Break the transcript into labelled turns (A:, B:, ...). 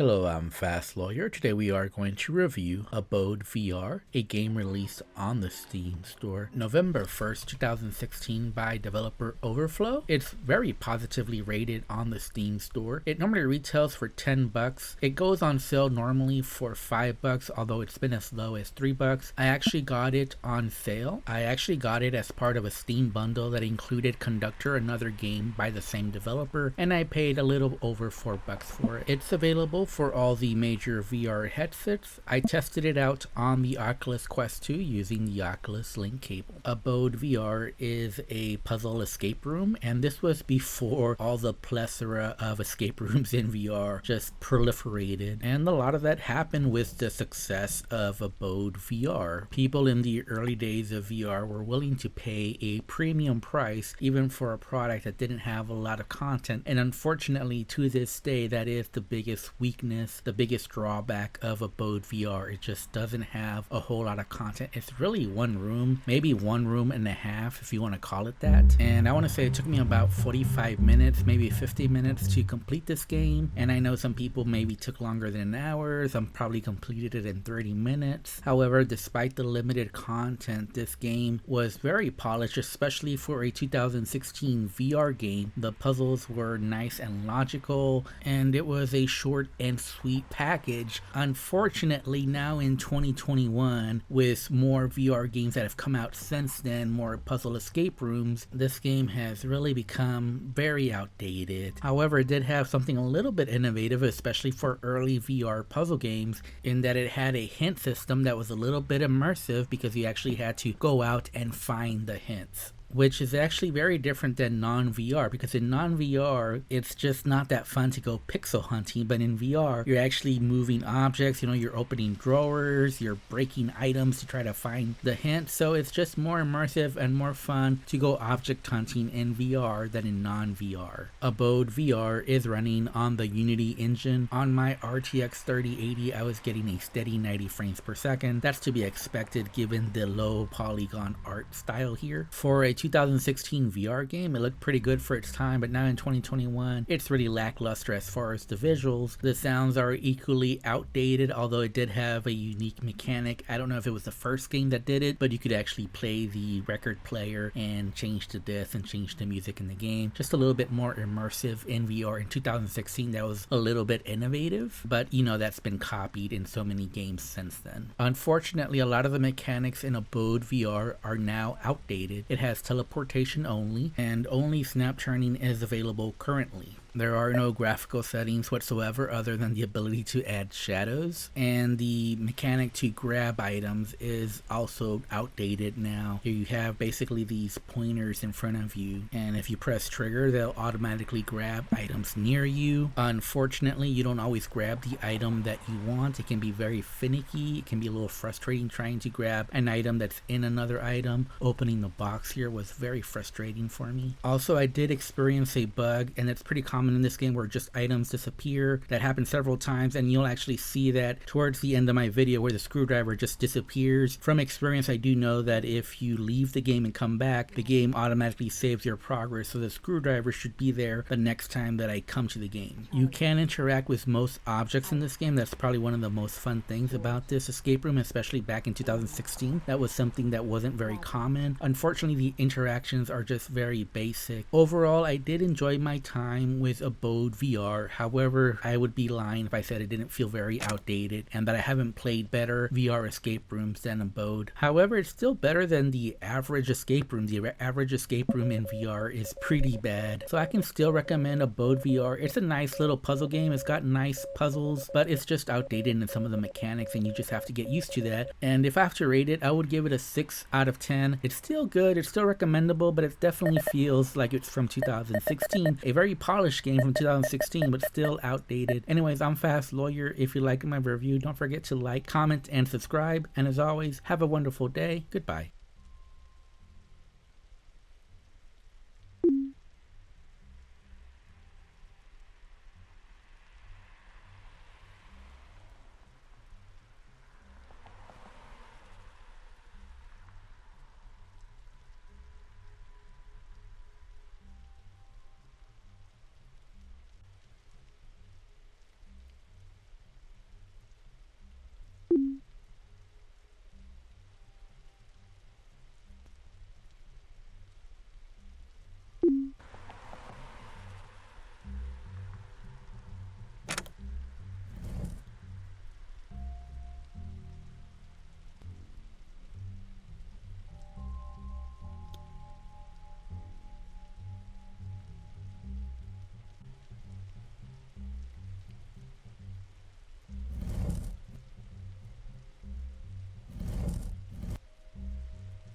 A: Hello, I'm Fast Lawyer. Today we are going to review Abode VR, a game released on the Steam store November 1st, 2016 by developer Overflow. It's very positively rated on the Steam store. It normally retails for $10. It goes on sale normally for $5, although it's been as low as $3. I actually got it on sale. I actually got it as part of a Steam bundle that included Conductor, another game by the same developer, and I paid a little over $4 for it. It's available for all the major VR headsets. I tested it out on the Oculus Quest 2 using the Oculus Link cable. Abode VR is a puzzle escape room, and this was before all the plethora of escape rooms in VR just proliferated, and a lot of that happened with the success of Abode VR. People in the early days of VR were willing to pay a premium price even for a product that didn't have a lot of content, and unfortunately to this day that is the biggest weakness, the biggest drawback of Abode VR. It just doesn't have a whole lot of content. It's really one room, maybe 1.5 rooms if you want to call it that. And I want to say it took me about 45 minutes, maybe 50 minutes to complete this game. And I know some people maybe took longer than hours. I'm probably completed it in 30 minutes. However, despite the limited content, this game was very polished, especially for a 2016 VR game. The puzzles were nice and logical, and it was a short and sweet package. Unfortunately, now in 2021, with more VR games that have come out since then, more puzzle escape rooms, this game has really become very outdated. However, it did have something a little bit innovative, especially for early VR puzzle games, in that it had a hint system that was a little bit immersive because you actually had to go out and find the hints, which is actually very different than non-VR, because in non-VR, it's just not that fun to go pixel hunting, but in VR, you're actually moving objects, you're opening drawers, you're breaking items to try to find the hint, so it's just more immersive and more fun to go object hunting in VR than in non-VR. Abode VR is running on the Unity engine. On my RTX 3080, I was getting a steady 90 frames per second. That's to be expected given the low polygon art style here. For a 2016 VR game, it looked pretty good for its time, but now in 2021, it's really lackluster as far as the visuals. The sounds are equally outdated, although it did have a unique mechanic. I don't know if it was the first game that did it, but you could actually play the record player and change the disc and change the music in the game. Just a little bit more immersive in VR. In 2016, that was a little bit innovative, but that's been copied in so many games since then. Unfortunately, a lot of the mechanics in Abode VR are now outdated. It has teleportation only, and only snap turning is available currently. There are no graphical settings whatsoever other than the ability to add shadows, and the mechanic to grab items is also outdated now. Here you have basically these pointers in front of you, and if you press trigger, they'll automatically grab items near you. Unfortunately, you don't always grab the item that you want. It can be very finicky. It can be a little frustrating trying to grab an item that's in another item. Opening the box here was very frustrating for me. Also, I did experience a bug, and it's pretty common in this game, where just items disappear. That happens several times, and you'll actually see that towards the end of my video where the screwdriver just disappears. From experience, I do know that if you leave the game and come back, the game automatically saves your progress, so the screwdriver should be there the next time that I come to the game. You can interact with most objects in this game. That's probably one of the most fun things about this escape room, especially back in 2016. That was something that wasn't very common. Unfortunately, the interactions are just very basic. Overall, I did enjoy my time with Abode VR. However, I would be lying if I said it didn't feel very outdated and that I haven't played better VR escape rooms than Abode. However, it's still better than the average escape room. The average escape room in VR is pretty bad, so I can still recommend Abode VR. It's a nice little puzzle game. It's got nice puzzles, but it's just outdated in some of the mechanics, and you just have to get used to that. And if I have to rate it, I would give it a 6 out of 10. It's still good, it's still recommendable, but it definitely feels like it's from 2016. A very polished game from 2016, but still outdated. Anyways, I'm Fast Lawyer. If you like my review, don't forget to like, comment, and subscribe. And as always, have a wonderful day. Goodbye.